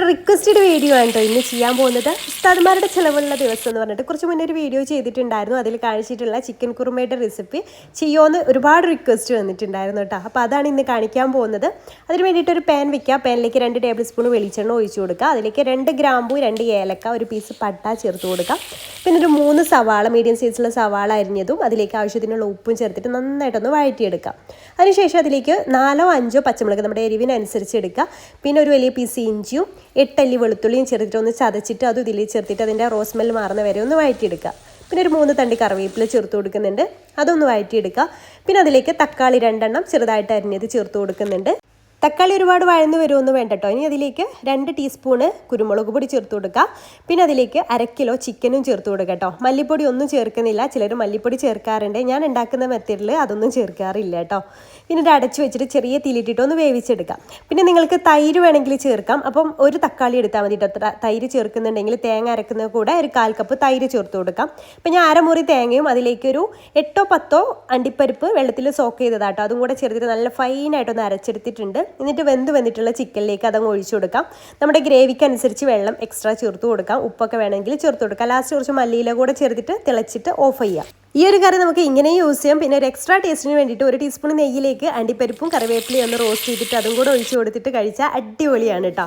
Requested video ആണ് കേട്ടോ ഇന്ന് ചെയ്യാൻ പോകുന്നത്. ഉസ്താദ്മാരുടെ ചിലവുള്ള ദിവസം എന്ന് പറഞ്ഞിട്ട് കുറച്ച് മുന്നേ ഒരു വീഡിയോ ചെയ്തിട്ടുണ്ടായിരുന്നു. അതിൽ കാണിച്ചിട്ടുള്ള ചിക്കൻ കുറുമയുടെ റെസിപ്പി ചെയ്യുമെന്ന് ഒരുപാട് റിക്വസ്റ്റ് വന്നിട്ടുണ്ടായിരുന്നു കേട്ടോ. അപ്പോൾ അതാണ് ഇന്ന് കാണിക്കാൻ പോകുന്നത്. അതിന് വേണ്ടിയിട്ട് ഒരു പാൻ വെക്കുക. പാനിലേക്ക് 2 ടേബിൾ സ്പൂൺ വെളിച്ചെണ്ണ ഒഴിച്ചു കൊടുക്കുക. അതിലേക്ക് 2 ഗ്രാമ്പൂ, 2 ഏലക്ക, ഒരു പീസ് പട്ട ചേർത്ത് കൊടുക്കുക. പിന്നെ ഒരു 3 സവാള, മീഡിയം സൈസിലുള്ള സവാള അരിഞ്ഞതും അതിലേക്ക് ആവശ്യത്തിനുള്ള ഉപ്പും ചേർത്തിട്ട് നന്നായിട്ടൊന്ന് വഴറ്റിയെടുക്കാം. അതിനുശേഷം അതിലേക്ക് 4 or 5 പച്ചമുളക് നമ്മുടെ എരിവിനനുസരിച്ച് എടുക്കുക. പിന്നെ ഒരു വലിയ പീസ് ഇഞ്ചിയും 8 അല്ലി വെളുത്തുള്ളിയും ചേർത്തിട്ട് ഒന്ന് ചതച്ചിട്ട് അത് ഇതിൽ ചേർത്തിട്ട് അതിൻ്റെ റോസ് സ്മെൽ മാറുന്ന വരെ ഒന്ന് വഴറ്റിയെടുക്കുക. പിന്നെ ഒരു 3 തണ്ട് കറിവേപ്പില ചേർത്ത് കൊടുക്കുന്നുണ്ട്, അതൊന്ന് വഴറ്റിയെടുക്കുക. പിന്നെ അതിലേക്ക് തക്കാളി 2 എണ്ണം ചെറുതായിട്ട് അരിഞ്ഞത് ചേർത്ത് കൊടുക്കുന്നുണ്ട്. തക്കാളി ഒരുപാട് വഴന്ന് വരുമൊന്നും വേണ്ട കേട്ടോ. ഇനി അതിലേക്ക് 2 ടീസ്പൂണ് കുരുമുളക് പൊടി ചേർത്ത് കൊടുക്കുക. പിന്നെ അതിലേക്ക് 1/2 കിലോ ചിക്കനും ചേർത്ത് കൊടുക്കുക കേട്ടോ. മല്ലിപ്പൊടി ഒന്നും ചേർക്കുന്നില്ല, ചിലർ മല്ലിപ്പൊടി ചേർക്കാറുണ്ട്. ഞാൻ ഉണ്ടാക്കുന്ന മെത്തേഡിൽ അതൊന്നും ചേർക്കാറില്ല കേട്ടോ. പിന്നെ ഇത് അടച്ചു വെച്ചിട്ട് ചെറിയ തീയിലിട്ടിട്ട് ഒന്ന് വേവിച്ചെടുക്കാം. പിന്നെ നിങ്ങൾക്ക് തൈര് വേണമെങ്കിൽ ചേർക്കാം. അപ്പം ഒരു തക്കാളി എടുത്താൽ മതി കേട്ടോ. തൈര് ചേർക്കുന്നുണ്ടെങ്കിൽ തേങ്ങ അരക്കുന്ന കൂടെ ഒരു 1/4 കപ്പ് തൈര് ചേർത്ത് കൊടുക്കാം. അപ്പം ഞാൻ അരമുറി തേങ്ങയും അതിലേക്ക് ഒരു 8 or 10 അണ്ടിപ്പരിപ്പ് വെള്ളത്തിൽ സോക്ക് ചെയ്തതാട്ടോ, അതും കൂടെ ചേർത്തിട്ട് നല്ല ഫൈനായിട്ടൊന്ന് അരച്ചെടുത്തിട്ടുണ്ട്. എന്നിട്ട് വന്നിട്ടുള്ള ചിക്കനിലേക്ക് അതങ്ങ് ഒഴിച്ചു കൊടുക്കാം. നമ്മുടെ ഗ്രേവിക്ക് അനുസരിച്ച് വെള്ളം എക്സ്ട്രാ ചേർത്ത് കൊടുക്കാം. ഉപ്പൊക്കെ വേണമെങ്കിൽ ചേർത്ത് കൊടുക്കാം. ലാസ്റ്റ് കുറച്ച് മല്ലിയില കൂടെ ചേർത്തിട്ട് തിളച്ചിട്ട് ഓഫ് ചെയ്യാം. ഈ ഒരു കറി നമുക്ക് ഇങ്ങനെയും യൂസ് ചെയ്യാം. പിന്നെ ഒരു എക്സ്ട്രാ ടേസ്റ്റിന് വേണ്ടിയിട്ട് 1 ടീസ്പൂൺ നെയ്യിലേക്ക് അണ്ടിപ്പരിപ്പും കറിവേപ്പിലയും ഒന്ന് റോസ്റ്റ് ചെയ്തിട്ട് അതും കൂടെ ഒഴിച്ചു കൊടുത്തിട്ട് കഴിച്ചാൽ അടിപൊളിയാണ് കേട്ടോ.